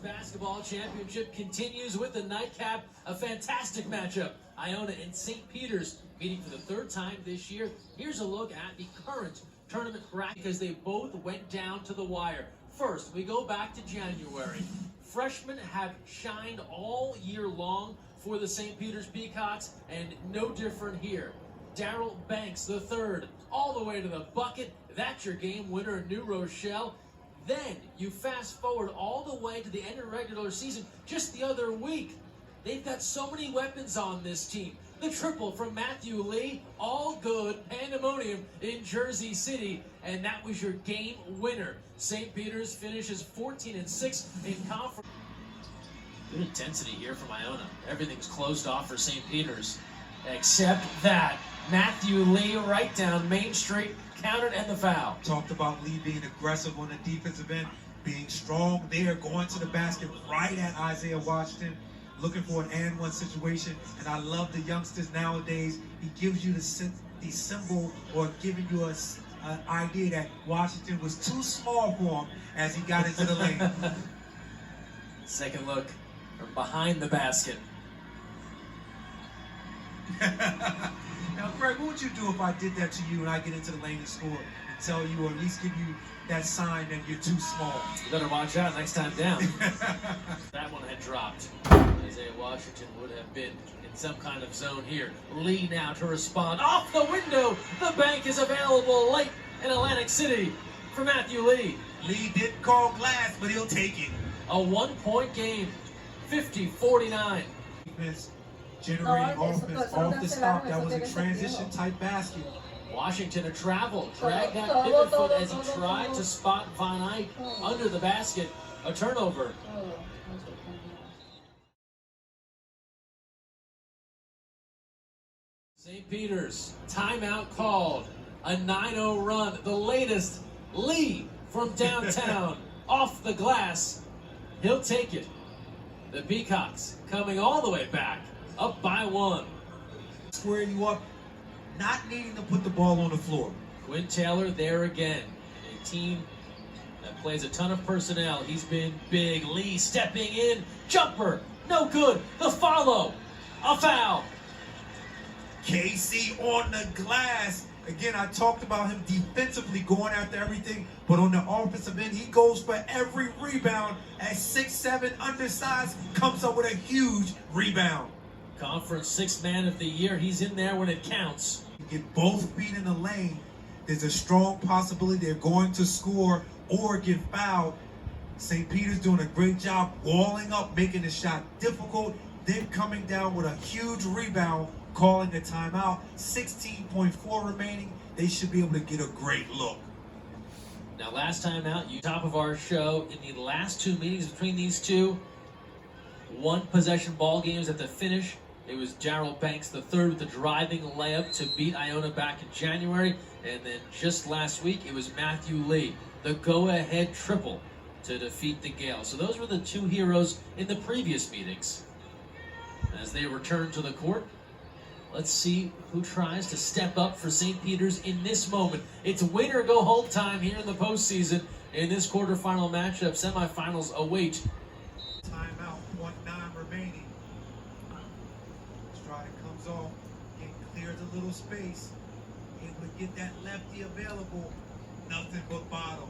Basketball Championship continues with the nightcap, a fantastic matchup. Iona and St. Peter's meeting for the third time this year. Here's a look at the current tournament bracket because they both went down to the wire. First, we go back to January. Freshmen have shined all year long for the St. Peter's Peacocks, and no different here. Darryl Banks, the third, all the way to the bucket. That's your game winner in New Rochelle. Then you fast forward all the way to the end of the regular season just the other week. They've got so many weapons on this team. The triple from Matthew Lee, all good, pandemonium in Jersey City, and that was your game winner. St. Peter's finishes 14-6 in conference. Good intensity here from Iona. Everything's closed off for St. Peter's, except that Matthew Lee right down Main Street, countered and the foul. Talked about Lee being aggressive on the defensive end, being strong there, going to the basket right at Isaiah Washington, looking for an and-one situation. And I love the youngsters nowadays. He gives you the symbol, or giving you an idea that Washington was too small for him as he got into the lane. Second look from behind the basket. Now, Greg, what would you do if I did that to you and I get into the lane and score and tell you, or at least give you that sign that you're too small? You better watch out next time down. That one had dropped. Isaiah Washington would have been in some kind of zone here. Lee now to respond. Off the window! The bank is available late in Atlantic City for Matthew Lee. Lee didn't call glass, but he'll take it. A one-point game, 50-49. Defense generating offense off the stop. That was a transition type basket. Washington a travel, dragged that pivot foot as he tried to spot Von Eyck under the basket. A turnover. St. Peter's, timeout called. A 9-0 run, the latest. Lee from downtown, off the glass. He'll take it. The Peacocks coming all the way back, up by one. Squaring you up, not needing to put the ball on the floor. Quinn Taylor there again. A team that plays a ton of personnel. He's been big. Lee stepping in. Jumper. No good. The follow. A foul. KC on the glass. Again, I talked about him defensively going after everything, but on the offensive end, he goes for every rebound. At 6'7", undersized, comes up with a huge rebound. Conference sixth man of the year. He's in there when it counts. Get both feet in the lane. There's a strong possibility they're going to score or get fouled. St. Peter's doing a great job walling up, making the shot difficult, then coming down with a huge rebound, calling a timeout. 16.4 remaining. They should be able to get a great look. Now, last time out, top of our show, in the last two meetings between these two, one possession ball games at the finish. It was Darryl Banks the third with the driving layup to beat Iona back in January. And then just last week, it was Matthew Lee, the go-ahead triple to defeat the Gales. So those were the two heroes in the previous meetings. As they return to the court, let's see who tries to step up for St. Peter's in this moment. It's win or go home time here in the postseason in this quarterfinal matchup. Semifinals await. Timeout, 1-9 remaining. Strada comes off, clears a little space, able to get that lefty available. Nothing but bottom.